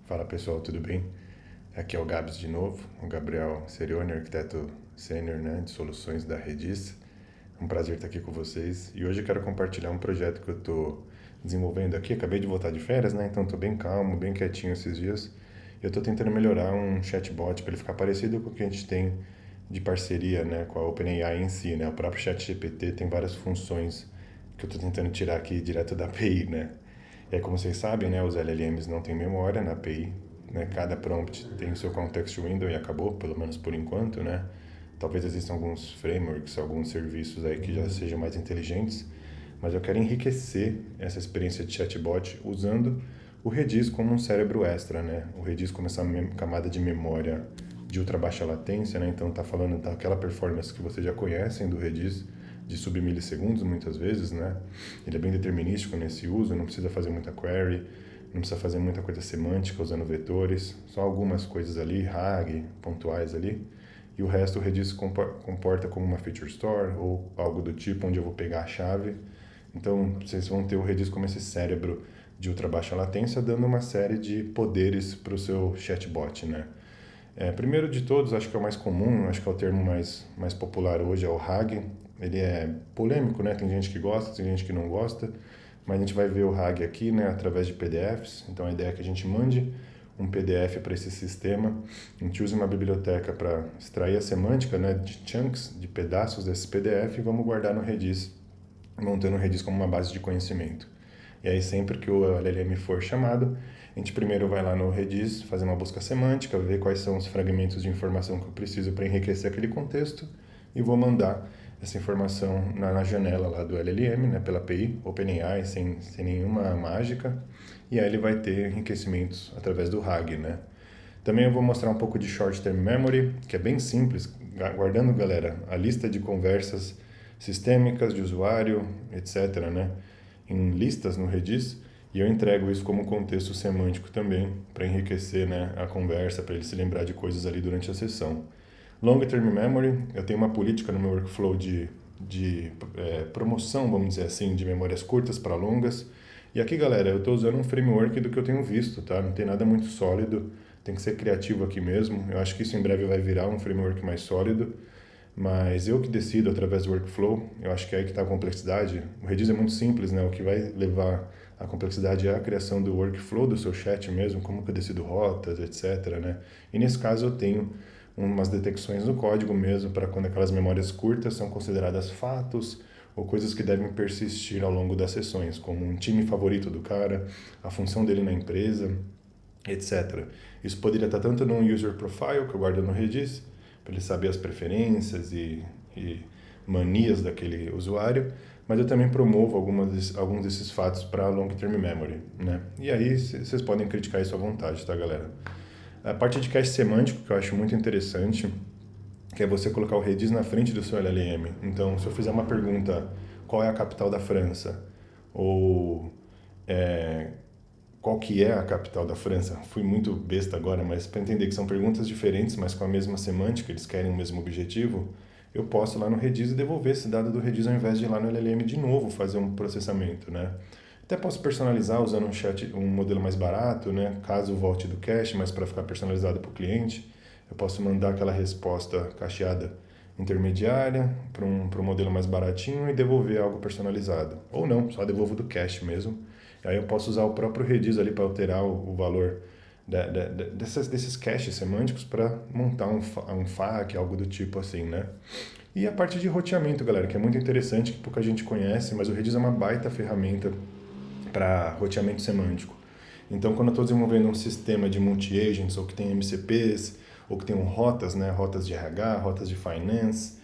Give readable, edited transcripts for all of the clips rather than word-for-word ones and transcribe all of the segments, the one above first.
Fala pessoal, tudo bem? Aqui é o Gabs de novo, o Gabriel Serioni, arquiteto sênior, né, de soluções da Redis. É um prazer estar aqui com vocês e hoje eu quero compartilhar um projeto que eu estou desenvolvendo aqui. Acabei de voltar de férias, né, então estou bem calmo, bem quietinho esses dias. Eu estou tentando melhorar um chatbot para ele ficar parecido com o que a gente tem de parceria, né, com a OpenAI em si, né. O próprio ChatGPT tem várias funções que eu estou tentando tirar aqui direto da API, né. E aí, como vocês sabem, né, os LLMs não têm memória na API, né? Cada prompt tem o seu context window e acabou, pelo menos por enquanto, né? Talvez existam alguns frameworks, alguns serviços aí que já sejam mais inteligentes, mas eu quero enriquecer essa experiência de chatbot usando o Redis como um cérebro extra, né? O Redis como essa camada de memória de ultra baixa latência, né? Então tá falando daquela performance que vocês já conhecem do Redis, de submilissegundos muitas vezes, né? Ele é bem determinístico nesse uso, não precisa fazer muita query, não precisa fazer muita coisa semântica usando vetores, só algumas coisas ali, RAG, pontuais ali, e o resto o Redis comporta como uma feature store ou algo do tipo onde eu vou pegar a chave. Então vocês vão ter o Redis como esse cérebro de ultra baixa latência, dando uma série de poderes para o seu chatbot, né? Primeiro de todos, acho que é o mais comum, acho que é o termo mais popular hoje, é o RAG. Ele é polêmico, né? Tem gente que gosta, tem gente que não gosta, mas a gente vai ver o RAG aqui, né, através de PDFs. Então a ideia é que a gente mande um PDF para esse sistema, a gente use uma biblioteca para extrair a semântica, né, de chunks, de pedaços desse PDF e vamos guardar no Redis, montando o Redis como uma base de conhecimento. E aí sempre que o LLM for chamado, a gente primeiro vai lá no Redis, fazer uma busca semântica, ver quais são os fragmentos de informação que eu preciso para enriquecer aquele contexto e vou mandar essa informação na janela lá do LLM, né, pela API, OpenAI, sem nenhuma mágica, e aí ele vai ter enriquecimentos através do RAG, né. Também eu vou mostrar um pouco de Short Term Memory, que é bem simples, guardando, galera, a lista de conversas sistêmicas de usuário, etc., né, em listas no Redis, e eu entrego isso como contexto semântico também, para enriquecer, né, a conversa, para ele se lembrar de coisas ali durante a sessão. Long Term Memory, eu tenho uma política no meu workflow de promoção, vamos dizer assim, de memórias curtas para longas. E aqui, galera, eu estou usando um framework do que eu tenho visto, tá? Não tem nada muito sólido, tem que ser criativo aqui mesmo. Eu acho que isso em breve vai virar um framework mais sólido, mas eu que decido através do workflow, eu acho que é aí que está a complexidade. O Redis é muito simples, né? O que vai levar a complexidade é a criação do workflow do seu chat mesmo, como que eu decido rotas, etc, né? E nesse caso eu tenho umas detecções no código mesmo para quando aquelas memórias curtas são consideradas fatos ou coisas que devem persistir ao longo das sessões, como um time favorito do cara, a função dele na empresa, etc. Isso poderia estar tanto no user profile, que eu guardo no Redis, para ele saber as preferências e manias daquele usuário, mas eu também promovo alguns desses fatos para long term memory, né? E aí vocês podem criticar isso à vontade, tá, galera? A parte de cache semântico que eu acho muito interessante, que é você colocar o Redis na frente do seu LLM. Então, se eu fizer uma pergunta, qual é a capital da França? Ou é, qual que é a capital da França? Fui muito besta agora, mas para entender que são perguntas diferentes, mas com a mesma semântica, eles querem o mesmo objetivo, eu posso ir lá no Redis e devolver esse dado do Redis ao invés de ir lá no LLM de novo fazer um processamento, né? Até posso personalizar usando um modelo mais barato, né? Caso volte do cache, mas para ficar personalizado para o cliente, eu posso mandar aquela resposta cacheada intermediária para um modelo mais baratinho e devolver algo personalizado. Ou não, só devolvo do cache mesmo. Aí eu posso usar o próprio Redis ali para alterar o valor desses caches semânticos para montar um FAQ, algo do tipo assim, né? E a parte de roteamento, galera, que é muito interessante, que pouca gente conhece, mas o Redis é uma baita ferramenta para roteamento semântico. Então, quando eu estou desenvolvendo um sistema de multi-agents, ou que tem MCPs, ou que tem rotas, né, rotas de RH, rotas de finance,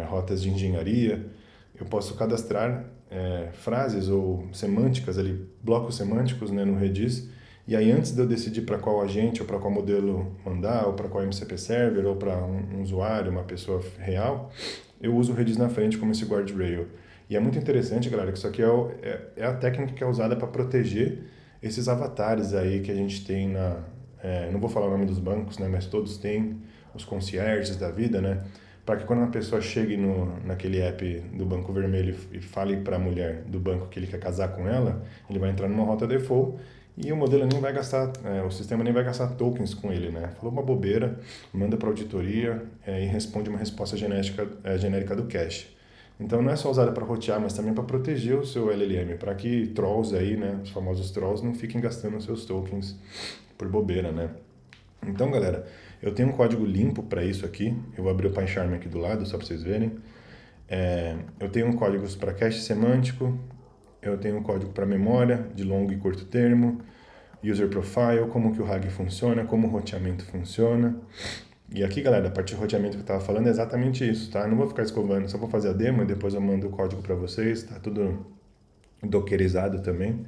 rotas de engenharia, eu posso cadastrar frases ou semânticas ali, blocos semânticos, né, no Redis, e aí antes de eu decidir para qual agente ou para qual modelo mandar, ou para qual MCP server, ou para um usuário, uma pessoa real, eu uso o Redis na frente como esse guardrail. E é muito interessante, galera, que isso aqui é a técnica que é usada para proteger esses avatares aí que a gente tem não vou falar o nome dos bancos, né, mas todos têm os concierges da vida, né, para que quando uma pessoa chegue naquele app do Banco Vermelho e fale para a mulher do banco que ele quer casar com ela, ele vai entrar numa rota default e o modelo nem vai gastar, o sistema nem vai gastar tokens com ele, né? Falou uma bobeira, manda para auditoria e responde uma resposta genérica do cache. Então não é só usada para rotear, mas também para proteger o seu LLM, para que trolls aí, né, os famosos trolls, não fiquem gastando seus tokens por bobeira, né? Então, galera, eu tenho um código limpo para isso aqui. Eu vou abrir o PyCharm aqui do lado, só para vocês verem. Eu tenho códigos para cache semântico, eu tenho um código para memória, de longo e curto termo, user profile, como que o RAG funciona, como o roteamento funciona. E aqui, galera, a parte de roteamento que eu estava falando é exatamente isso, tá? Eu não vou ficar escovando, só vou fazer a demo e depois eu mando o código para vocês, tá tudo dockerizado também.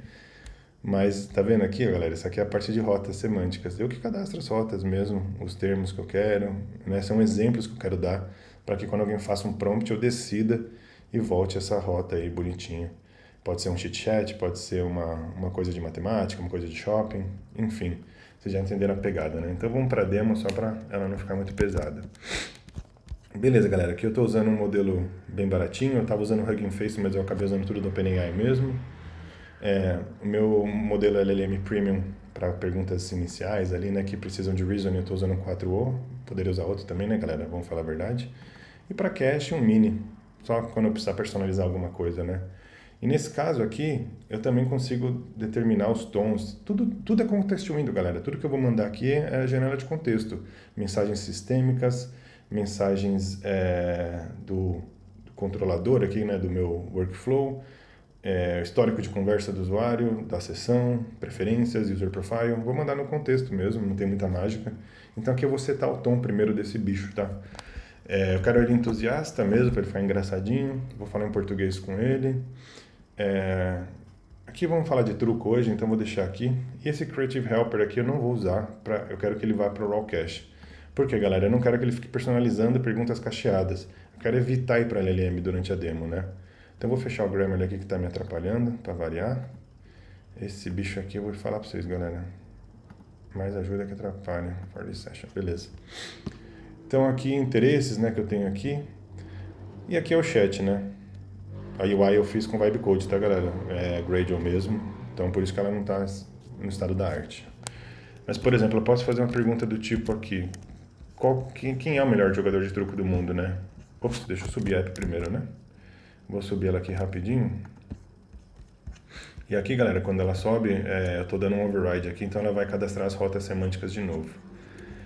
Mas tá vendo aqui, galera? Isso aqui é a parte de rotas semânticas. Eu que cadastro as rotas mesmo, os termos que eu quero, né? São exemplos que eu quero dar para que quando alguém faça um prompt eu decida e volte essa rota aí bonitinha. Pode ser um chit chat, pode ser uma coisa de matemática, uma coisa de shopping, enfim. Vocês já entenderam a pegada, né? Então vamos para a demo só para ela não ficar muito pesada. Beleza, galera. Aqui eu estou usando um modelo bem baratinho. Eu estava usando o Hugging Face, mas eu acabei usando tudo do OpenAI mesmo. O meu modelo LLM Premium para perguntas iniciais ali, né, que precisam de reasoning, eu estou usando 4O. Poderia usar outro também, né, galera? Vamos falar a verdade. E para cache, um mini. Só quando eu precisar personalizar alguma coisa, né? E nesse caso aqui, eu também consigo determinar os tons. Tudo é context window, galera. Tudo que eu vou mandar aqui é a janela de contexto. Mensagens sistêmicas, mensagens do controlador aqui, né, do meu workflow, histórico de conversa do usuário, da sessão, preferências, user profile. Vou mandar no contexto mesmo, não tem muita mágica. Então aqui eu vou setar o tom primeiro desse bicho, tá? Eu quero ele entusiasta mesmo, para ele ficar engraçadinho. Vou falar em português com ele. Aqui vamos falar de truco hoje, então vou deixar aqui. E esse Creative Helper aqui eu não vou usar, eu quero que ele vá para o Raw Cache. Por quê, galera? Eu não quero que ele fique personalizando perguntas cacheadas. Eu quero evitar ir para LLM durante a demo, né? Então eu vou fechar o Grammarly aqui que está me atrapalhando, para variar. Esse bicho aqui eu vou falar para vocês, galera. Mais ajuda que atrapalha. For this session, beleza. Então aqui interesses, né, que eu tenho aqui. E aqui é o chat, né? A UI eu fiz com Vibe Code, tá, galera? É Gradle mesmo, então por isso que ela não está no estado da arte. Mas, por exemplo, eu posso fazer uma pergunta do tipo aqui. Quem é o melhor jogador de truco do mundo, né? Ops, deixa eu subir a app primeiro, né? Vou subir ela aqui rapidinho. E aqui, galera, quando ela sobe, eu estou dando um override aqui, então ela vai cadastrar as rotas semânticas de novo.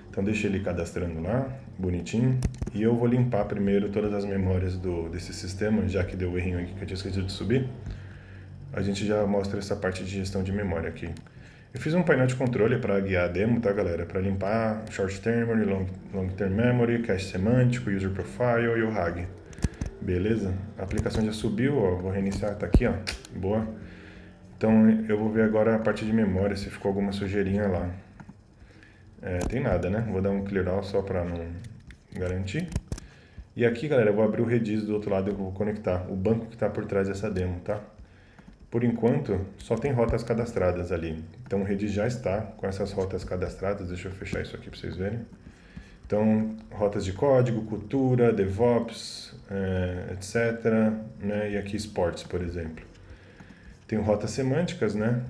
Então deixa ele cadastrando lá, bonitinho. E eu vou limpar primeiro todas as memórias desse sistema, já que deu o errinho aqui que eu tinha esquecido de subir. A gente já mostra essa parte de gestão de memória aqui. Eu fiz um painel de controle para guiar a demo, tá, galera? Para limpar short term memory, long term memory, cache semântico, user profile e o RAG. Beleza? A aplicação já subiu, ó. Vou reiniciar, tá aqui, ó. Boa. Então eu vou ver agora a parte de memória, se ficou alguma sujeirinha lá. Tem nada, né? Vou dar um clear all só para não garantir. E aqui, galera, eu vou abrir o Redis do outro lado e eu vou conectar o banco que está por trás dessa demo, tá? Por enquanto, só tem rotas cadastradas ali. Então o Redis já está com essas rotas cadastradas. Deixa eu fechar isso aqui para vocês verem. Então, rotas de código, cultura, DevOps, etc. Né? E aqui Sports, por exemplo. Tem rotas semânticas, né?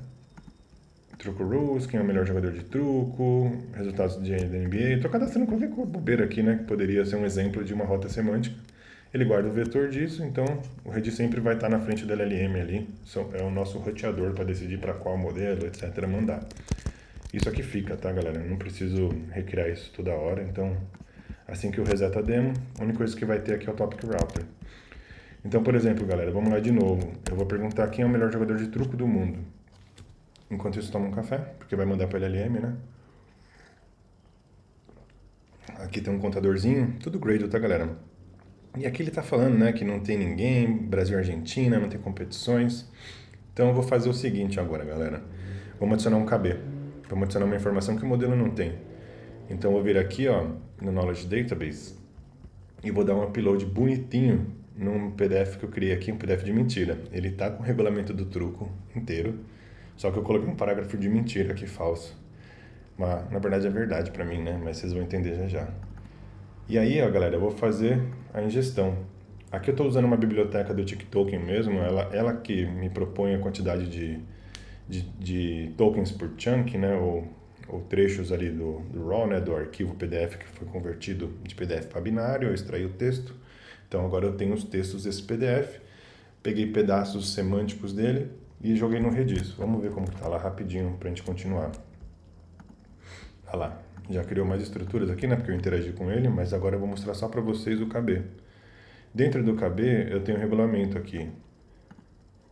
Truco Rules, quem é o melhor jogador de truco, resultados da NBA. Estou cadastrando qualquer bobeira aqui, né? Que poderia ser um exemplo de uma rota semântica. Ele guarda o vetor disso, então o Redis sempre vai estar na frente do LLM ali. É o nosso roteador para decidir para qual modelo, etc. mandar. Isso aqui fica, tá, galera? Eu não preciso recriar isso toda hora, então assim que eu reseto a demo, a única coisa que vai ter aqui é o Topic Router. Então, por exemplo, galera, vamos lá de novo. Eu vou perguntar quem é o melhor jogador de truco do mundo. Enquanto isso, toma um café, porque vai mandar para o LLM, né? Aqui tem um contadorzinho, tudo Gradle, tá, galera? E aqui ele tá falando, né, que não tem ninguém, Brasil e Argentina, não tem competições. Então eu vou fazer o seguinte agora, galera. Vamos adicionar um KB. Vamos adicionar uma informação que o modelo não tem. Então eu vou vir aqui, ó, no Knowledge Database e vou dar um upload bonitinho num PDF que eu criei aqui, um PDF de mentira. Ele tá com o regulamento do truco inteiro, só que eu coloquei um parágrafo de mentira aqui, falso. Mas, na verdade é verdade para mim, né? Mas vocês vão entender já já. E aí, ó, galera, eu vou fazer a ingestão. Aqui eu estou usando uma biblioteca do TikToken mesmo, ela que me propõe a quantidade de tokens por chunk, né? Ou trechos ali do RAW, né? Do arquivo PDF que foi convertido de PDF para binário, eu extraí o texto. Então agora eu tenho os textos desse PDF, peguei pedaços semânticos dele e joguei no Redis. Vamos ver como está lá rapidinho para a gente continuar. Olha lá, já criou mais estruturas aqui, né? Porque eu interagi com ele, mas agora eu vou mostrar só para vocês o KB. Dentro do KB eu tenho um regulamento aqui.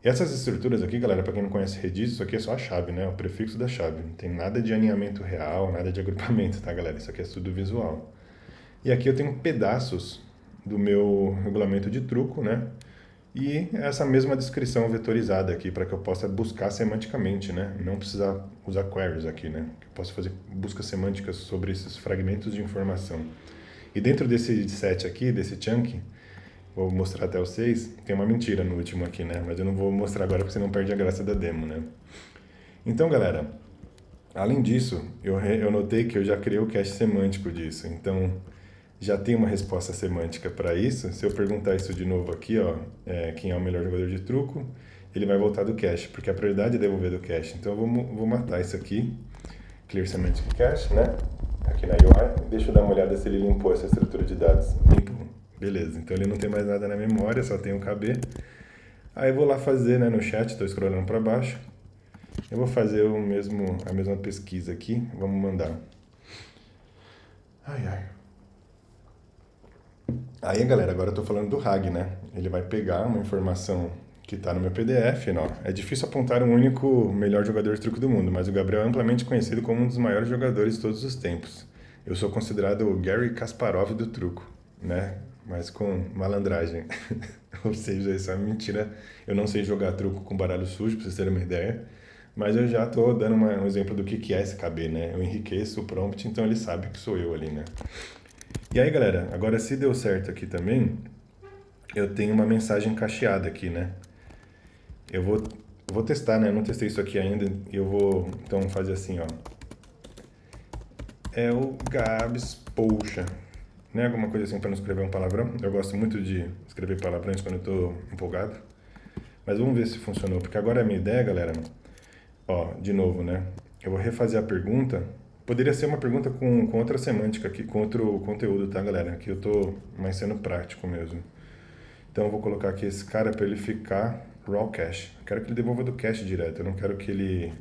E essas estruturas aqui, galera, para quem não conhece Redis, isso aqui é só a chave, né? O prefixo da chave. Não tem nada de alinhamento real, nada de agrupamento, tá, galera? Isso aqui é tudo visual. E aqui eu tenho pedaços do meu regulamento de truco, né? E essa mesma descrição vetorizada aqui para que eu possa buscar semanticamente, né? Não precisar usar queries aqui, né? Que eu possa fazer buscas semânticas sobre esses fragmentos de informação. E dentro desse set aqui, desse chunk, vou mostrar até os 6, tem uma mentira no último aqui, né? Mas eu não vou mostrar agora porque você não perde a graça da demo, né? Então, galera, além disso, eu notei que eu já criei o cache semântico disso. Então, já tem uma resposta semântica para isso. Se eu perguntar isso de novo aqui, ó, quem é o melhor jogador de truco, ele vai voltar do cache, porque a prioridade é devolver do cache. Então, eu vou matar isso aqui, clear semantic cache, né? Aqui na UI. Deixa eu dar uma olhada se ele limpou essa estrutura de dados. Limpou. Beleza, então ele não tem mais nada na memória, só tem o KB. Aí eu vou lá fazer, né, no chat, estou scrollando para baixo. Eu vou fazer a mesma pesquisa aqui, vamos mandar. Ai, ai. Aí, galera, agora eu tô falando do RAG, né? Ele vai pegar uma informação que está no meu PDF, não. É difícil apontar um único melhor jogador de truco do mundo, mas o Gabriel é amplamente conhecido como um dos maiores jogadores de todos os tempos. Eu sou considerado o Gary Kasparov do truco, né? Mas com malandragem. Ou seja, isso é mentira. Eu não sei jogar truco com baralho sujo, pra vocês terem uma ideia. Mas eu já tô dando um exemplo do que é esse KB, né? Eu enriqueço o prompt, então ele sabe que sou eu ali, né? E aí, galera, agora se deu certo aqui também, eu tenho uma mensagem cacheada aqui, né? Eu vou testar, né? Eu não testei isso aqui ainda. Eu vou, então, fazer assim, ó. É o Gabs, poxa. Né? Alguma coisa assim para não escrever um palavrão. Eu gosto muito de escrever palavrões quando eu tô empolgado. Mas vamos ver se funcionou. Porque agora a minha ideia, galera... Ó, de novo, né? Eu vou refazer a pergunta. Poderia ser uma pergunta com outra semântica aqui, com outro conteúdo, tá, galera? Aqui eu tô mais sendo prático mesmo. Então eu vou colocar aqui esse cara para ele ficar raw cache. Eu quero que ele devolva do cache direto. Eu não quero que ele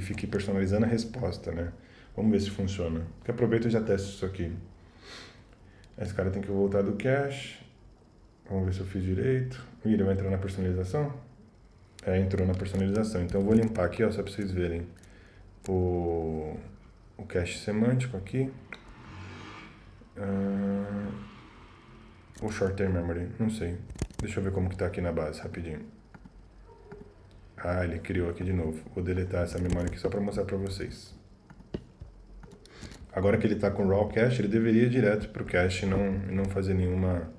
fique personalizando a resposta, né? Vamos ver se funciona. Porque aproveita e já testa isso aqui. Esse cara tem que voltar do cache. Vamos ver se eu fiz direito. Ih, ele vai entrar na personalização? Entrou na personalização. Então eu vou limpar aqui, ó, só para vocês verem o cache semântico aqui. O short term memory, não sei. Deixa eu ver como que tá aqui na base, rapidinho. Ah, ele criou aqui de novo. Vou deletar essa memória aqui só para mostrar para vocês. Agora que ele está com raw cache, ele deveria ir direto para o cache e não fazer nenhuma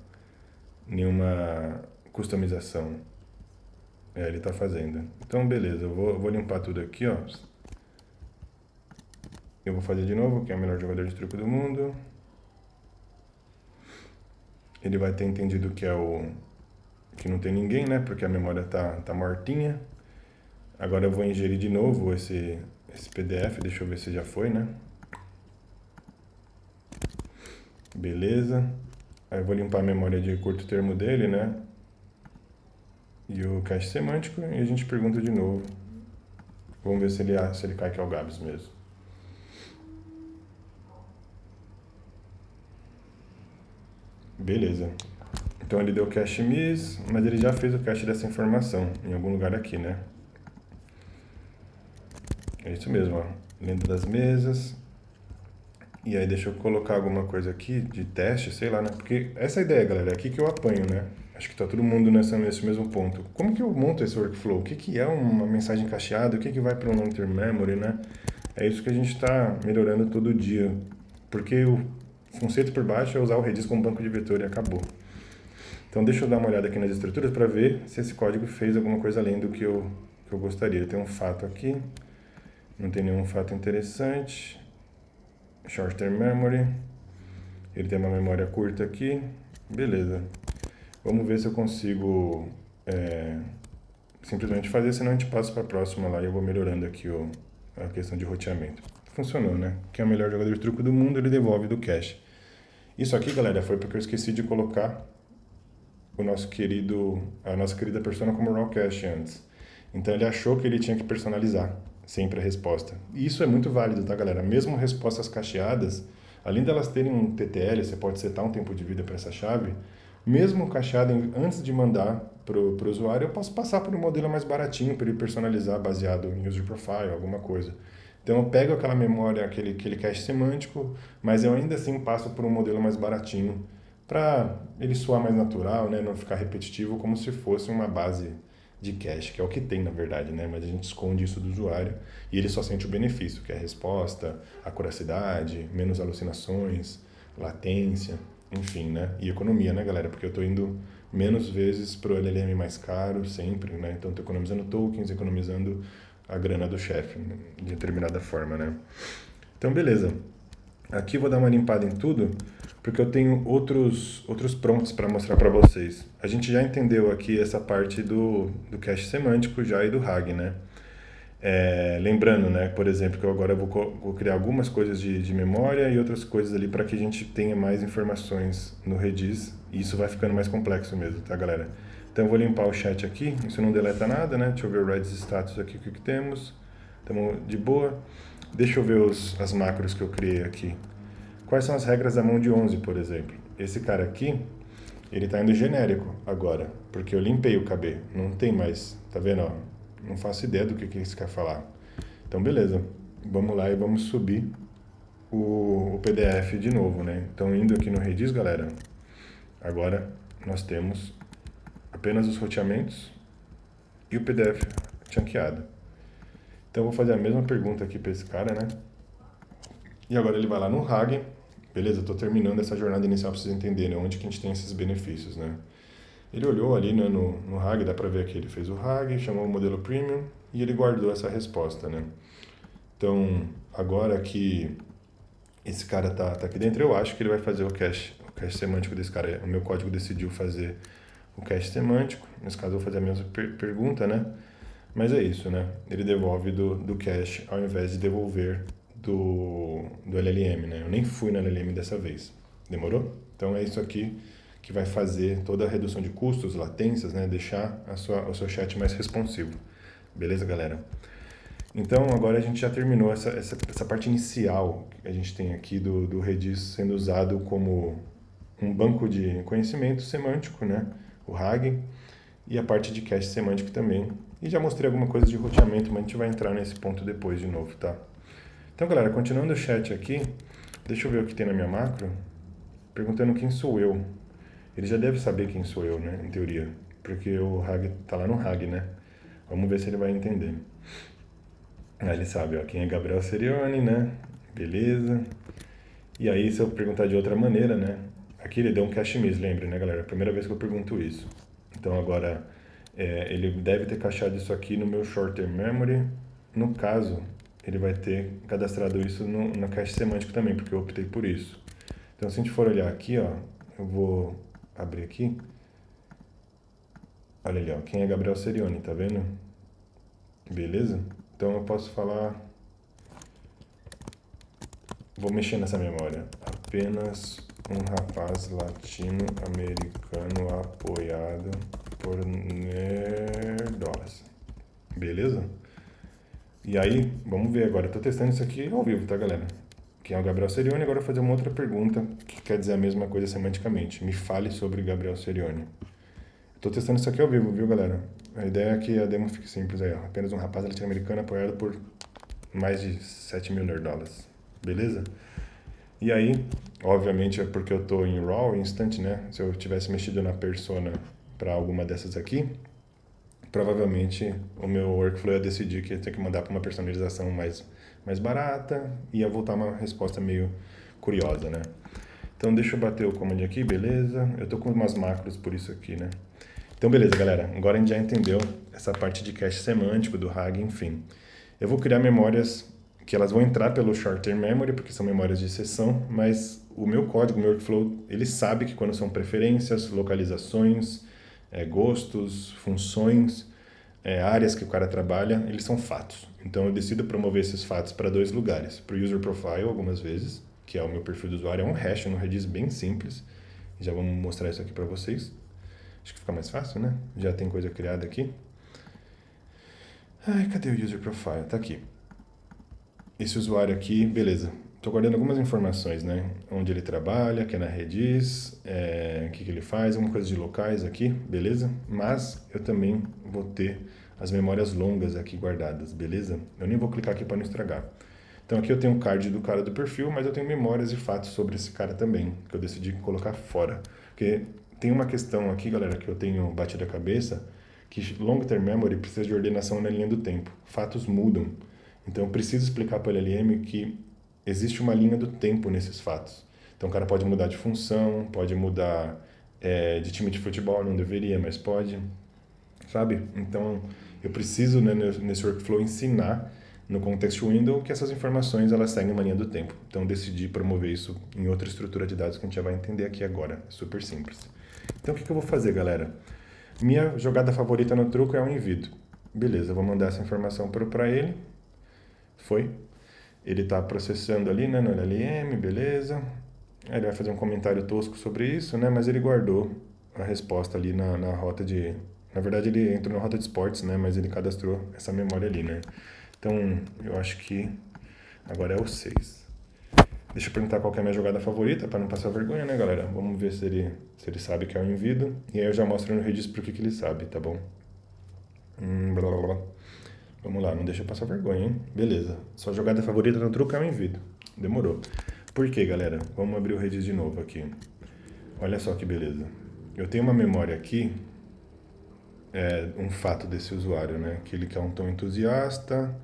customização. Ele está fazendo. Então, beleza. Eu vou limpar tudo aqui, ó. Eu vou fazer de novo, que é o melhor jogador de truco do mundo. Ele vai ter entendido que que não tem ninguém, né? Porque a memória tá mortinha. Agora eu vou ingerir de novo esse PDF. Deixa eu ver se já foi, né? Beleza. Aí eu vou limpar a memória de curto termo dele, né? E o cache semântico, e a gente pergunta de novo. Vamos ver se ele cai que é o Gabs mesmo. Beleza. Então ele deu cache miss, mas ele já fez o cache dessa informação em algum lugar aqui, né? É isso mesmo, ó. Lenda das mesas. E aí deixa eu colocar alguma coisa aqui de teste, sei lá, né? Porque essa é a ideia, galera, é aqui que eu apanho, né? Acho que tá todo mundo nesse mesmo ponto. Como que eu monto esse workflow? O que é uma mensagem cacheada? O que vai para um long-term memory, né? É isso que a gente está melhorando todo dia. Porque o conceito por baixo é usar o Redis como banco de vetor e acabou. Então deixa eu dar uma olhada aqui nas estruturas para ver se esse código fez alguma coisa além do que eu gostaria. Tem um fato aqui, não tem nenhum fato interessante. Short term memory, ele tem uma memória curta aqui, beleza. Vamos ver se eu consigo simplesmente fazer, senão a gente passa para a próxima lá e eu vou melhorando aqui a questão de roteamento. Funcionou, né? Quem é o melhor jogador de truco do mundo, ele devolve do cache. Isso aqui, galera, foi porque eu esqueci de colocar a nossa querida persona como raw cache antes. Então ele achou que ele tinha que personalizar sempre a resposta. E isso é muito válido, tá, galera? Mesmo respostas cacheadas, além delas terem um TTL, você pode setar um tempo de vida para essa chave, mesmo cacheada, antes de mandar para o usuário, eu posso passar por um modelo mais baratinho para ele personalizar baseado em user profile, alguma coisa. Então eu pego aquela memória, aquele cache semântico, mas eu ainda assim passo por um modelo mais baratinho para ele soar mais natural, né? Não ficar repetitivo, como se fosse uma base de cache, que é o que tem na verdade, né? Mas a gente esconde isso do usuário e ele só sente o benefício, que é a resposta, a curacidade, menos alucinações, latência, enfim, né? E economia, né, galera? Porque eu estou indo menos vezes para o LLM mais caro sempre, né? Então estou economizando tokens, economizando a grana do chefe, né? De determinada forma, né? Então, beleza. Aqui eu vou dar uma limpada em tudo, porque eu tenho outros prompts para mostrar para vocês. A gente já entendeu aqui essa parte do cache semântico já e do RAG, né? Lembrando, né, por exemplo, que eu agora vou criar algumas coisas de memória e outras coisas ali para que a gente tenha mais informações no Redis, e isso vai ficando mais complexo mesmo, tá, galera? Então eu vou limpar o chat aqui, isso não deleta nada, né? Deixa eu ver o Redis status aqui, o que temos. Estamos de boa. Deixa eu ver as macros que eu criei aqui. Quais são as regras da mão de 11, por exemplo? Esse cara aqui, ele está indo genérico agora, porque eu limpei o KB. Não tem mais, tá vendo? Ó? Não faço ideia do que isso quer falar. Então, beleza. Vamos lá e vamos subir o PDF de novo, né? Então, indo aqui no Redis, galera, agora nós temos apenas os roteamentos e o PDF chunkeado. Então, eu vou fazer a mesma pergunta aqui para esse cara, né? E agora ele vai lá no RAG. Beleza, estou terminando essa jornada inicial para vocês entenderem onde que a gente tem esses benefícios, né? Ele olhou ali, né, no RAG, dá para ver que ele fez o RAG, chamou o modelo Premium e ele guardou essa resposta, né? Então, agora que esse cara tá aqui dentro, eu acho que ele vai fazer o cache semântico desse cara. O meu código decidiu fazer o cache semântico. Nesse caso, eu vou fazer a mesma pergunta, né? Mas é isso, né? Ele devolve do cache ao invés de devolver do LLM, né? Eu nem fui no LLM dessa vez. Demorou? Então é isso aqui que vai fazer toda a redução de custos, latências, né? Deixar o seu chat mais responsivo. Beleza, galera? Então agora a gente já terminou essa parte inicial que a gente tem aqui do Redis sendo usado como um banco de conhecimento semântico, né? O RAG, e a parte de cache semântico também. E já mostrei alguma coisa de roteamento, mas a gente vai entrar nesse ponto depois de novo, tá? Então, galera, continuando o chat aqui, deixa eu ver o que tem na minha macro, perguntando quem sou eu. Ele já deve saber quem sou eu, né, em teoria, porque o RAG tá lá no RAG, né? Vamos ver se ele vai entender. Ah, ele sabe, ó, quem é Gabriel Serioni, né? Beleza. E aí, se eu perguntar de outra maneira, né? Aqui ele deu um cache miss, lembre, né, galera? Primeira vez que eu pergunto isso. Então, agora, ele deve ter cacheado isso aqui no meu short-term memory. No caso, ele vai ter cadastrado isso no cache semântico também, porque eu optei por isso. Então, se a gente for olhar aqui, ó, eu vou abrir aqui. Olha ali, ó, quem é Gabriel Serioni, tá vendo? Beleza? Então, eu posso falar... Vou mexer nessa memória. Apenas um rapaz latino-americano apoiado por nerdolas. Beleza? E aí, vamos ver agora. Estou testando isso aqui ao vivo, tá, galera? Quem é o Gabriel Serioni? Agora eu vou fazer uma outra pergunta que quer dizer a mesma coisa semanticamente. Me fale sobre Gabriel Serioni. Estou testando isso aqui ao vivo, viu, galera? A ideia é que a demo fique simples aí, ó. Apenas um rapaz latino-americano apoiado por mais de 7 mil nerdolas. Beleza? E aí, obviamente é porque eu estou em raw instant, né? Se eu tivesse mexido na persona para alguma dessas aqui, provavelmente o meu workflow ia decidir que ia ter que mandar para uma personalização mais barata e ia voltar uma resposta meio curiosa, né? Então deixa eu bater o comando aqui, beleza? Eu tô com umas macros por isso aqui, né? Então beleza, galera. Agora a gente já entendeu essa parte de cache semântico, do RAG, enfim. Eu vou criar memórias que elas vão entrar pelo short-term memory, porque são memórias de sessão, mas o meu código, o meu workflow, ele sabe que quando são preferências, localizações, gostos, funções, áreas que o cara trabalha, eles são fatos. Então eu decido promover esses fatos para 2 lugares. Para o user profile, algumas vezes, que é o meu perfil do usuário, é um hash no Redis bem simples. Já vamos mostrar isso aqui para vocês. Acho que fica mais fácil, né? Já tem coisa criada aqui. Ai, cadê o user profile? Tá aqui. Esse usuário aqui, beleza. Estou guardando algumas informações, né? Onde ele trabalha, que é na Redis, o que ele faz, alguma coisa de locais aqui, beleza? Mas eu também vou ter as memórias longas aqui guardadas, beleza? Eu nem vou clicar aqui para não estragar. Então aqui eu tenho um card do cara do perfil, mas eu tenho memórias e fatos sobre esse cara também, que eu decidi colocar fora. Porque tem uma questão aqui, galera, que eu tenho batido a cabeça, que long term memory precisa de ordenação na linha do tempo. Fatos mudam. Então eu preciso explicar para o LLM que existe uma linha do tempo nesses fatos. Então o cara pode mudar de função, pode mudar de time de futebol, não deveria, mas pode, sabe? Então eu preciso, né, nesse workflow ensinar no context window que essas informações elas seguem uma linha do tempo. Então eu decidi promover isso em outra estrutura de dados que a gente já vai entender aqui agora. É super simples. Então o que eu vou fazer, galera? Minha jogada favorita no truco é o envido. Beleza, eu vou mandar essa informação para ele. Foi. Ele está processando ali, né, no LLM, beleza. Aí ele vai fazer um comentário tosco sobre isso, né, mas ele guardou a resposta ali na rota de... Na verdade, ele entrou na rota de esportes, né, mas ele cadastrou essa memória ali, né. Então, eu acho que agora é o 6. Deixa eu perguntar qual que é a minha jogada favorita, para não passar vergonha, né, galera? Vamos ver se ele sabe que é o envido. E aí eu já mostro no Redis por que ele sabe, tá bom? Blá, blá, blá. Vamos lá, não deixa eu passar vergonha, hein? Beleza. Sua jogada favorita no truque é o envido. Demorou. Por quê, galera? Vamos abrir o Redis de novo aqui. Olha só que beleza. Eu tenho uma memória aqui, um fato desse usuário, né? Que ele quer um tom entusiasta,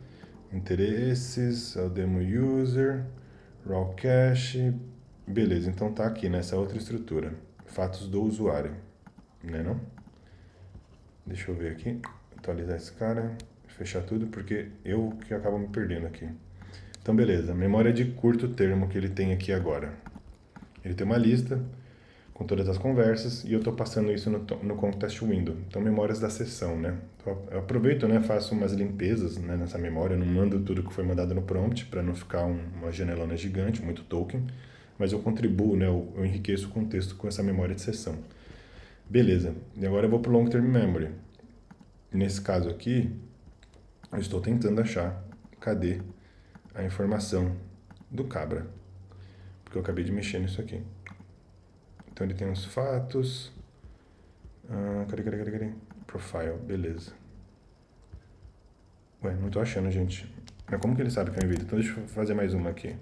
interesses, é o demo user, raw cache. Beleza, então tá aqui nessa outra estrutura. Fatos do usuário, né não? Deixa eu ver aqui, atualizar esse cara, fechar tudo, porque eu que acabo me perdendo aqui. Então, beleza, memória de curto termo que ele tem aqui agora. Ele tem uma lista com todas as conversas e eu estou passando isso no context window. Então, memórias da sessão, né? Então, eu aproveito, né, faço umas limpezas, né, nessa memória, não mando tudo que foi mandado no prompt para não ficar uma janelona gigante, muito token, mas eu contribuo, né, eu enriqueço o contexto com essa memória de sessão. Beleza, e agora eu vou para o long term memory. Nesse caso aqui, eu estou tentando achar, cadê a informação do cabra, porque eu acabei de mexer nisso aqui. Então ele tem os fatos, cadê? Profile, beleza. Ué, não tô achando, gente. Mas como que ele sabe que é um envido? Então deixa eu fazer mais uma aqui.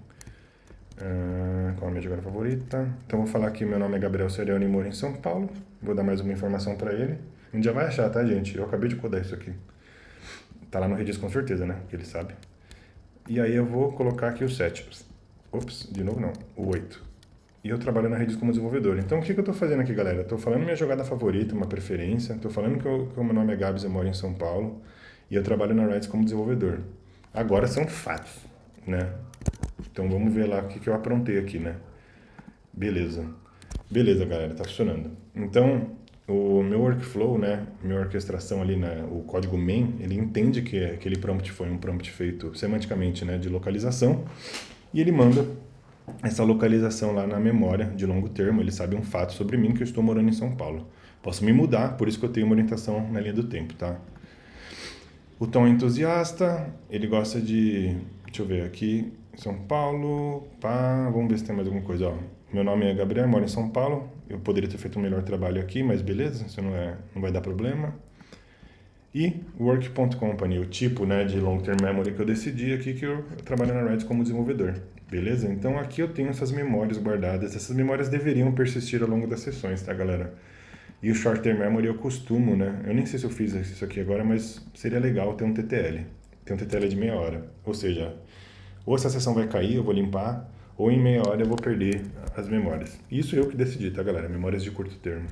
Qual é a minha jogada favorita? Então vou falar que meu nome é Gabriel Serione e moro em São Paulo. Vou dar mais uma informação para ele. Um dia vai achar, tá, gente? Eu acabei de codar isso aqui. Tá lá no Redis com certeza, né? Que ele sabe. E aí eu vou colocar aqui o 7. Ops, de novo não. O 8. E eu trabalho na Redis como desenvolvedor. Então o que eu estou fazendo aqui, galera? Estou falando minha jogada favorita, uma preferência. Estou falando que o meu nome é Gabs, eu moro em São Paulo. E eu trabalho na Redis como desenvolvedor. Agora são fatos, né? Então vamos ver lá o que eu aprontei aqui, né? Beleza. Beleza, galera, tá funcionando. Então, o meu workflow, né, minha orquestração ali, né, o código main, ele entende que aquele prompt foi um prompt feito semanticamente, né, de localização, e ele manda essa localização lá na memória de longo termo, ele sabe um fato sobre mim, que eu estou morando em São Paulo. Posso me mudar, por isso que eu tenho uma orientação na linha do tempo, tá? O tom é entusiasta, ele gosta de... Deixa eu ver aqui, São Paulo, pá, vamos ver se tem mais alguma coisa, ó. Meu nome é Gabriel, moro em São Paulo, eu poderia ter feito um melhor trabalho aqui, mas beleza, isso não vai dar problema. E work.company, o tipo, né, de long-term memory que eu decidi aqui, que eu trabalho na Redis como desenvolvedor, beleza? Então aqui eu tenho essas memórias guardadas, essas memórias deveriam persistir ao longo das sessões, tá, galera? E o short-term memory eu costumo, né, eu nem sei se eu fiz isso aqui agora, mas seria legal ter um TTL, de meia hora, ou seja, ou essa sessão vai cair, eu vou limpar, ou em meia hora eu vou perder as memórias. Isso eu que decidi, tá, galera? Memórias de curto termo,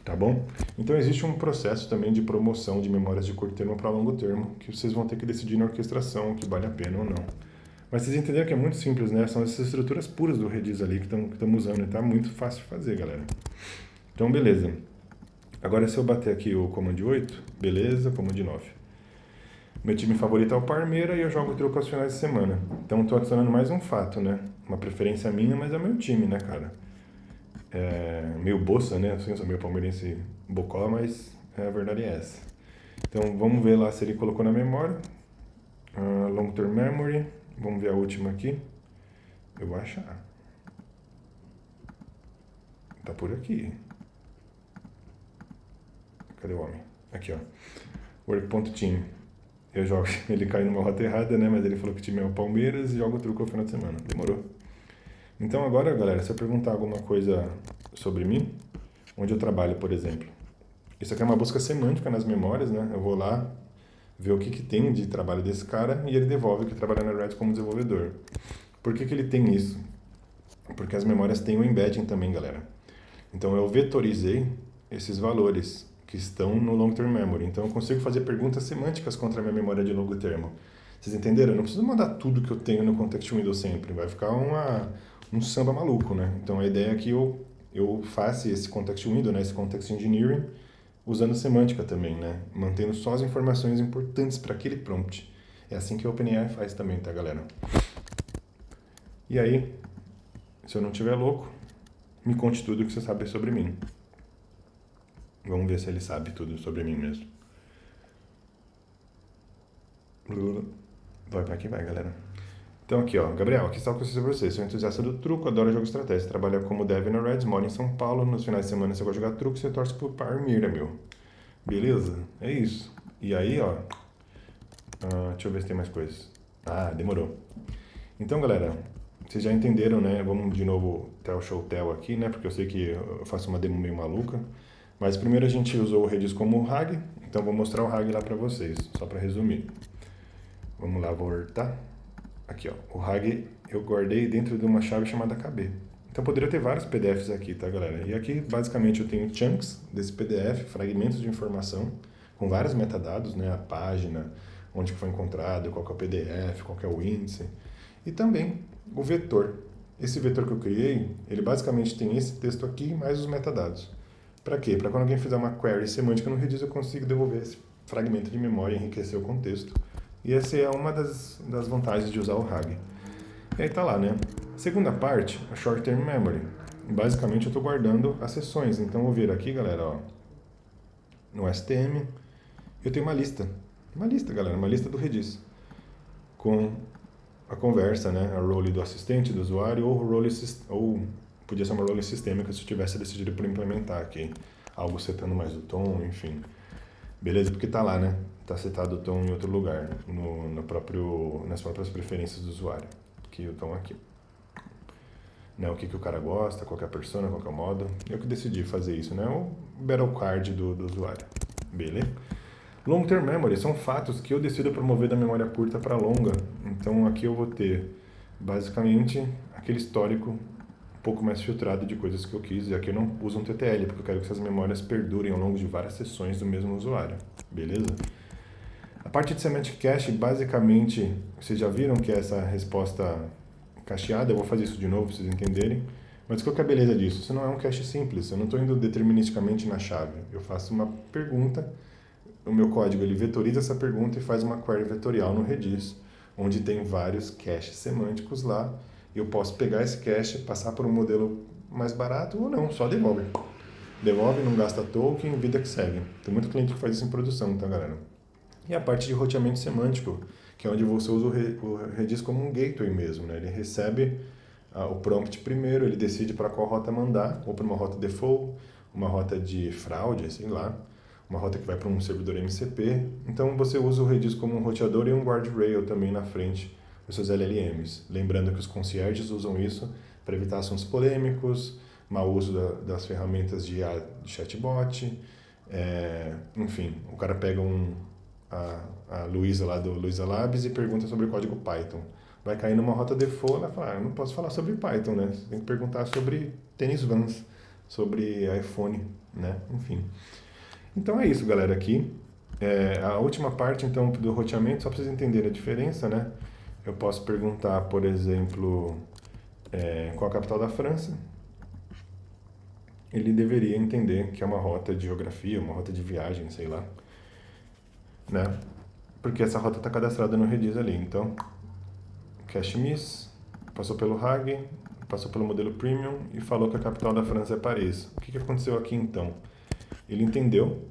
tá bom? Então existe um processo também de promoção de memórias de curto termo para longo termo, que vocês vão ter que decidir na orquestração, que vale a pena ou não. Mas vocês entenderam que é muito simples, né? São essas estruturas puras do Redis ali que estamos usando, e tá muito fácil de fazer, galera. Então, beleza. Agora, se eu bater aqui o Command 8, beleza, Command 9. Meu time favorito é o Parmeira e eu jogo truco aos finais de semana. Então, estou adicionando mais um fato, né? Uma preferência minha, mas é meu time, né, cara? É meio boça, né? Eu sou meio palmeirense bocó, mas a verdade é essa. Então, vamos ver lá se ele colocou na memória. Long Term Memory. Vamos ver a última aqui. Eu vou achar. Tá por aqui. Cadê o homem? Aqui, ó. Work.team. Eu jogo. Ele caiu numa rota errada, né? Mas ele falou que o time é o Palmeiras e joga o truco ao final de semana. Demorou? Então agora, galera, se eu perguntar alguma coisa sobre mim, onde eu trabalho, por exemplo. Isso aqui é uma busca semântica nas memórias, né? Eu vou lá ver o que tem de trabalho desse cara e ele devolve que trabalha na Red como desenvolvedor. Por que ele tem isso? Porque as memórias têm o embedding também, galera. Então eu vetorizei esses valores que estão no long term memory. Então eu consigo fazer perguntas semânticas contra a minha memória de longo termo. Vocês entenderam? Eu não preciso mandar tudo que eu tenho no context window sempre. Vai ficar um samba maluco, né? Então a ideia é que eu faça esse context window, né? Esse context engineering, usando semântica também, né? Mantendo só as informações importantes para aquele prompt. É assim que a OpenAI faz também, tá, galera? E aí, se eu não estiver louco, me conte tudo o que você sabe sobre mim. Vamos ver se ele sabe tudo sobre mim mesmo. Vai pra aqui, vai, galera. Então aqui, ó, Gabriel, aqui está o que eu sei sobre você. Sou entusiasta do truco, adoro jogo estratégia. Trabalha como dev na Reds, mora em São Paulo. Nos finais de semana você gosta de jogar truco, você torce pro Parmeira, meu. Beleza? É isso. E aí, ó, deixa eu ver se tem mais coisas. Ah, demorou. Então, galera, vocês já entenderam, né? Vamos de novo tell show tell aqui, né? Porque eu sei que eu faço uma demo meio maluca. Mas primeiro a gente usou o Redis como RAG, então vou mostrar o RAG lá para vocês, só para resumir. Vamos lá, voltar. Aqui, ó, o RAG eu guardei dentro de uma chave chamada KB. Então poderia ter vários PDFs aqui, tá, galera? E aqui, basicamente, eu tenho chunks desse PDF, fragmentos de informação, com vários metadados, né? A página, onde foi encontrado, qual que é o PDF, qual que é o índice. E também o vetor. Esse vetor que eu criei, ele basicamente tem esse texto aqui, mais os metadados. Para quê? Para quando alguém fizer uma query semântica no Redis, eu consigo devolver esse fragmento de memória e enriquecer o contexto. E essa é uma das vantagens de usar o RAG. E aí tá lá, né? Segunda parte, a Short Term Memory. Basicamente eu estou guardando as sessões. Então eu vou vir aqui, galera, ó, no STM, eu tenho uma lista. Uma lista, galera, uma lista do Redis. Com a conversa, né? A role do assistente, do usuário, ou podia ser uma role sistêmica se eu tivesse decidido por implementar aqui. Algo setando mais o tom, enfim. Beleza? Porque tá lá, né? Tá setado o tom em outro lugar, nas próprias preferências do usuário. Que o tom aqui. Né? O que o cara gosta, qual que é a persona, qual que é o modo. Eu que decidi fazer isso, né? O battle card do usuário. Beleza? Long Term Memory são fatos que eu decido promover da memória curta para longa. Então aqui eu vou ter basicamente aquele histórico um pouco mais filtrado de coisas que eu quis. E aqui eu não uso um TTL, porque eu quero que essas memórias perdurem ao longo de várias sessões do mesmo usuário. Beleza? A parte de Semantic Cache, basicamente, vocês já viram que é essa resposta cacheada. Eu vou fazer isso de novo para vocês entenderem. Mas qual que é a beleza disso? Isso não é um cache simples. Eu não estou indo deterministicamente na chave. Eu faço uma pergunta. O meu código ele vetoriza essa pergunta e faz uma query vetorial no Redis, onde tem vários caches semânticos lá. Eu posso pegar esse cache, passar por um modelo mais barato ou não, só devolve. Devolve, não gasta token, vida que segue. Tem muito cliente que faz isso em produção, tá, galera? E a parte de roteamento semântico, que é onde você usa o Redis como um gateway mesmo, né? Ele recebe o prompt primeiro, ele decide para qual rota mandar, ou para uma rota default, uma rota de fraude, sei lá, uma rota que vai para um servidor MCP. Então você usa o Redis como um roteador e um guardrail também na frente dos seus LLMs. Lembrando que os concierges usam isso para evitar assuntos polêmicos, mau uso das ferramentas de chatbot, enfim, o cara pega a Luísa lá do Luísa Labs e pergunta sobre o código Python. Vai cair numa rota default, ela fala, eu não posso falar sobre Python, né? Você tem que perguntar sobre tênis Vans, sobre iPhone, né? Enfim. Então é isso, galera, aqui. A última parte, então, do roteamento, só para vocês entenderem a diferença, né? Eu posso perguntar, por exemplo, qual a capital da França. ele deveria entender que é uma rota de geografia, uma rota de viagem, sei lá, né? Porque essa rota está cadastrada no Redis ali. Então, Cache Miss, passou pelo RAG, passou pelo modelo Premium e falou que a capital da França é Paris. O que aconteceu aqui então? Ele entendeu,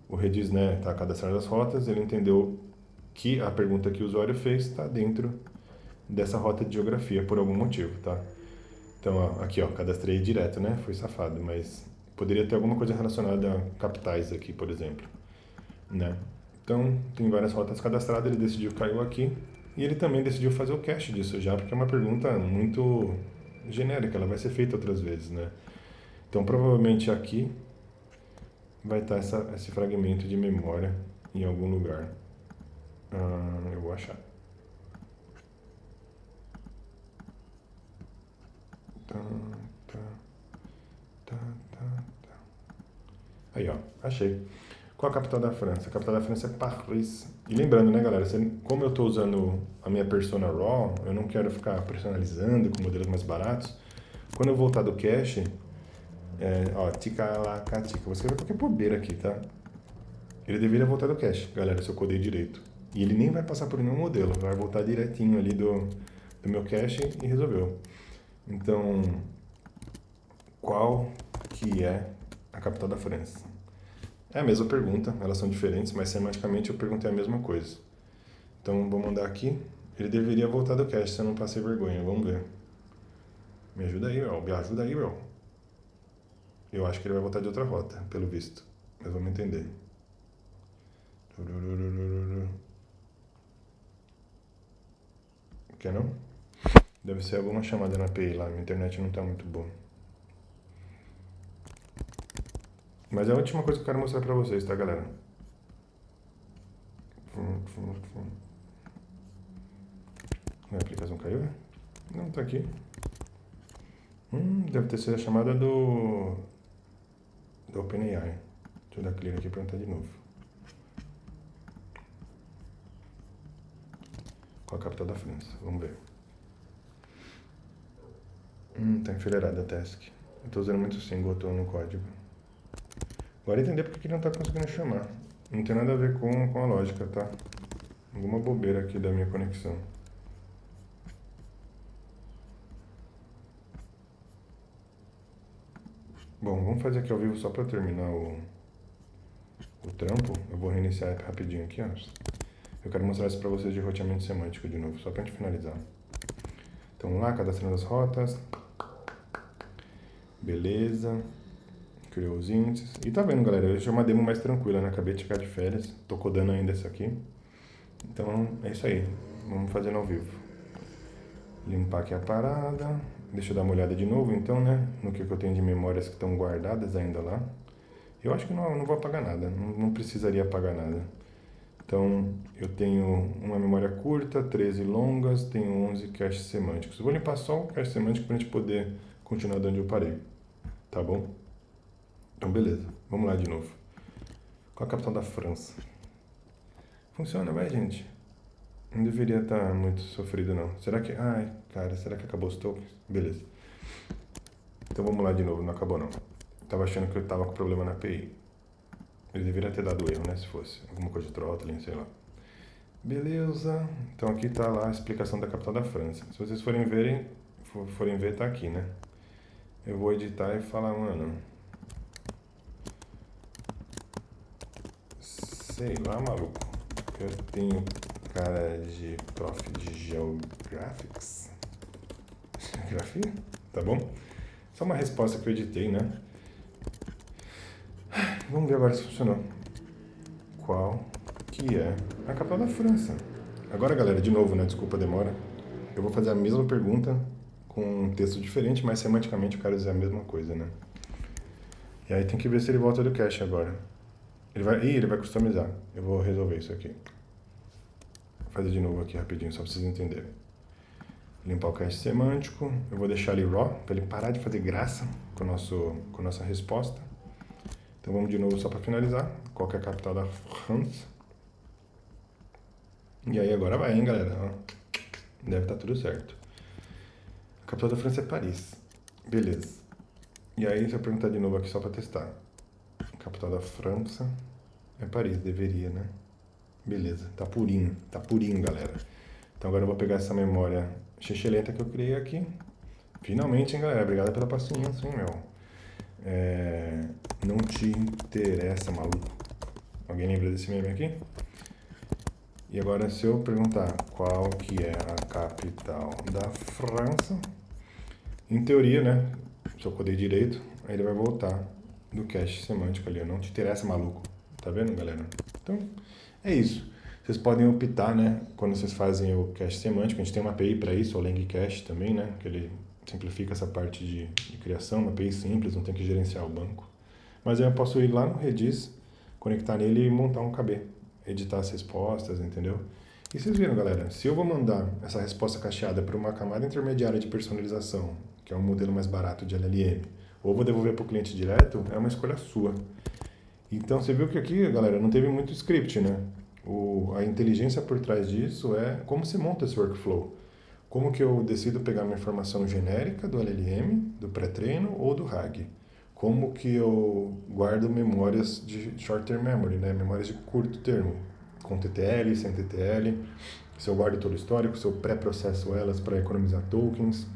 o Redis, né, está cadastrando as rotas, ele entendeu que a pergunta que o usuário fez está dentro dessa rota de geografia por algum motivo, tá? Então, ó, aqui, ó, cadastrei direto, né? Foi safado, mas poderia ter alguma coisa relacionada a capitais aqui, por exemplo, né? Então, tem várias rotas cadastradas, ele decidiu que caiu aqui e ele também decidiu fazer o cache disso já, porque é uma pergunta muito genérica, ela vai ser feita outras vezes, né? Então, provavelmente aqui vai estar esse fragmento de memória em algum lugar. Eu vou achar. Tá, tá, tá, tá. Aí, ó, achei. Qual a capital da França? A capital da França é Paris. E lembrando, né, galera, como eu estou usando a minha persona RAW, eu não quero ficar personalizando com modelos mais baratos. Quando eu voltar do cache, ó, ticalacatica, vou escrever qualquer bobeira aqui, tá? Ele deveria voltar do cache, galera, se eu codei direito. E ele nem vai passar por nenhum modelo, vai voltar direitinho ali do meu cache e resolveu. Então, qual que é a capital da França? É a mesma pergunta, elas são diferentes, mas semanticamente eu perguntei a mesma coisa. Então, vou mandar aqui. Ele deveria voltar do cache, se eu não passei vergonha. Vamos ver. Me ajuda aí, meu. Me ajuda aí, meu. Eu acho que ele vai voltar de outra rota, pelo visto. Mas vamos entender. Quer não? Deve ser alguma chamada na API lá. Minha internet não tá muito boa. Mas é a última coisa que eu quero mostrar pra vocês, tá, galera? A aplicação caiu? Não, tá aqui. Deve ter sido a chamada do OpenAI. Deixa eu dar clear aqui pra entrar de novo. Qual a capital da França? Vamos ver. Tá enfileirada a task. Eu tô usando muito singleton no código. Agora entender porque que ele não tá conseguindo chamar. Não tem nada a ver com a lógica, tá? Alguma bobeira aqui da minha conexão. Bom, vamos fazer aqui ao vivo só para terminar o trampo. Eu vou reiniciar a app rapidinho aqui, ó. Eu quero mostrar isso para vocês de roteamento semântico de novo, só para a gente finalizar. Então vamos lá, cadastrando as rotas. Beleza. Criou os índices. E tá vendo, galera, hoje é uma demo mais tranquila, né? Acabei de chegar de férias, tô codando ainda isso aqui. Então é isso aí, vamos fazendo ao vivo. Limpar aqui a parada. Deixa eu dar uma olhada de novo, então, né? No que eu tenho de memórias que estão guardadas ainda lá. Eu acho que não vou apagar nada, não precisaria apagar nada. Então, eu tenho uma memória curta, 13 longas, tenho 11 caches semânticos. Eu vou limpar só o cache semântico para a gente poder continuar de onde eu parei. Tá bom? Então, beleza. Vamos lá de novo. Qual a capital da França? Funciona, vai, gente? Não deveria estar muito sofrido, não. Será que... Ai, cara, será que acabou os tokens? Beleza. Então, vamos lá de novo. Não acabou, não. Tava achando que eu tava com problema na API. Ele deveria ter dado erro, né? Se fosse alguma coisa de throttling, sei lá. Beleza. Então aqui tá lá a explicação da capital da França. Se vocês forem ver, tá aqui, né? Eu vou editar e falar, mano... Sei lá, maluco. Eu tenho cara de prof de Geographics. Geografia? Tá bom? Só uma resposta que eu editei, né? Vamos ver agora se funcionou. Qual que é a capital da França? Agora, galera, de novo, né? Desculpa a demora. Eu vou fazer a mesma pergunta com um texto diferente, mas semanticamente eu quero dizer a mesma coisa, né? E aí tem que ver se ele volta do cache agora. Ele vai customizar. Eu vou resolver isso aqui. Vou fazer de novo aqui rapidinho, só pra vocês entenderem. Limpar o cache semântico. Eu vou deixar ele raw, para ele parar de fazer graça com a nossa resposta. Então vamos de novo só para finalizar. Qual que é a capital da França? E aí agora vai, hein, galera? Deve estar tudo certo. A capital da França é Paris. Beleza. E aí, se eu perguntar de novo aqui só para testar. Capital da França é Paris, deveria, né? Beleza, tá purinho, galera. Então agora eu vou pegar essa memória xixelenta que eu criei aqui. Finalmente, hein, galera? Obrigado pela paciência, hein, meu? Não te interessa, maluco. Alguém lembra desse meme aqui? E agora, se eu perguntar qual que é a capital da França, em teoria, né? Se eu codei direito, aí ele vai voltar do cache semântico ali. Não te interessa, maluco. Tá vendo, galera? Então, é isso. Vocês podem optar, né? Quando vocês fazem o cache semântico, a gente tem uma API para isso, o Langcache também, né? Que ele simplifica essa parte de criação, uma API simples, não tem que gerenciar o banco. Mas aí eu posso ir lá no Redis, conectar nele e montar um KB, editar as respostas, entendeu? E vocês viram, galera, se eu vou mandar essa resposta cacheada para uma camada intermediária de personalização, que é um modelo mais barato de LLM, ou vou devolver para o cliente direto, é uma escolha sua. Então você viu que aqui, galera, não teve muito script, né? A inteligência por trás disso é como se monta esse workflow. Como que eu decido pegar uma informação genérica do LLM, do pré-treino ou do RAG? Como que eu guardo memórias de short-term memory, né? Memórias de curto termo, com TTL, sem TTL, se eu guardo todo o histórico, se eu pré-processo elas para economizar tokens,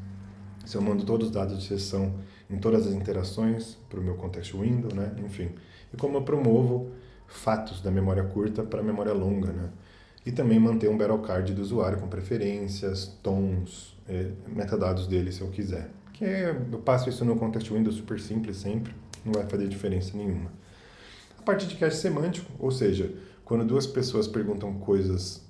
se eu mando todos os dados de sessão em todas as interações para o meu context window, né? Enfim. E como eu promovo fatos da memória curta para a memória longa, né? E também manter um battle card do usuário com preferências, tons, metadados dele se eu quiser. Eu passo isso no context window super simples sempre, não vai fazer diferença nenhuma. A parte de cache semântico, ou seja, quando duas pessoas perguntam coisas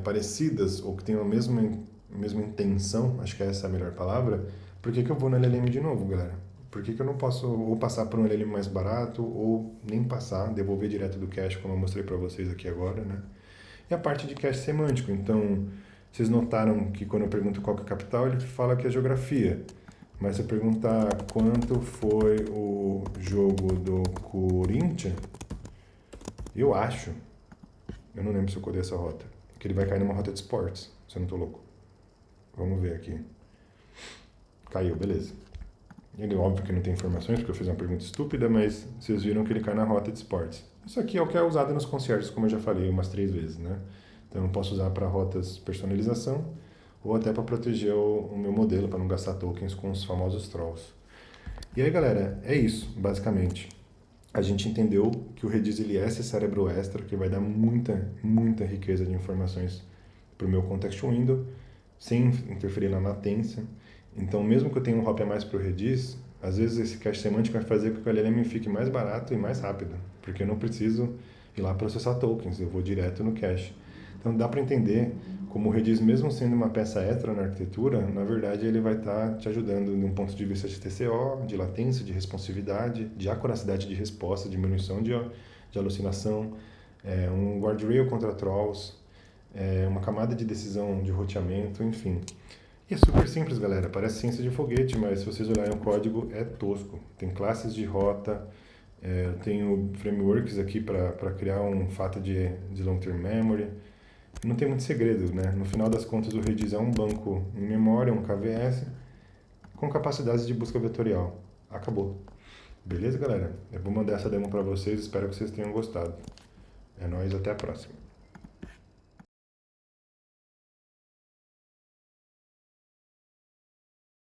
parecidas ou que têm a mesma intenção, acho que essa é a melhor palavra, por que eu vou no LLM de novo, galera? Por que eu não posso ou passar por um LLM mais barato ou nem passar, devolver direto do cache, como eu mostrei para vocês aqui agora, né? E a parte de cache semântico, então, vocês notaram que quando eu pergunto qual que é a capital, ele fala que é geografia. Mas se eu perguntar quanto foi o jogo do Corinthians, eu acho, eu não lembro se eu codei essa rota, que ele vai cair numa rota de esportes, se eu não tô louco. Vamos ver aqui. Caiu, beleza. Ele, óbvio que não tem informações, porque eu fiz uma pergunta estúpida, mas vocês viram que ele cai na rota de esportes. Isso aqui é o que é usado nos concierges, como eu já falei umas 3 vezes, né? Então eu posso usar para rotas personalização ou até para proteger o meu modelo, para não gastar tokens com os famosos trolls. E aí, galera, é isso, basicamente. A gente entendeu que o Redis ele é esse cérebro extra que vai dar muita riqueza de informações para o meu context window, sem interferir na latência. Então, mesmo que eu tenha um hop a mais para o Redis, às vezes esse cache semântico vai fazer com que o LLM fique mais barato e mais rápido, porque eu não preciso ir lá processar tokens, eu vou direto no cache. Então, dá para entender como o Redis, mesmo sendo uma peça extra na arquitetura, na verdade ele vai estar te ajudando de um ponto de vista de TCO, de latência, de responsividade, de acuracidade de resposta, diminuição de alucinação, um guardrail contra trolls, uma camada de decisão de roteamento, enfim. E é super simples, galera. Parece ciência de foguete, mas se vocês olharem o código, é tosco. Tem classes de rota, eu tenho frameworks aqui para criar um fato de long-term memory. Não tem muito segredo, né? No final das contas, o Redis é um banco em memória, um KVS, com capacidades de busca vetorial. Acabou. Beleza, galera? Eu vou mandar essa demo para vocês, espero que vocês tenham gostado. É nóis, até a próxima.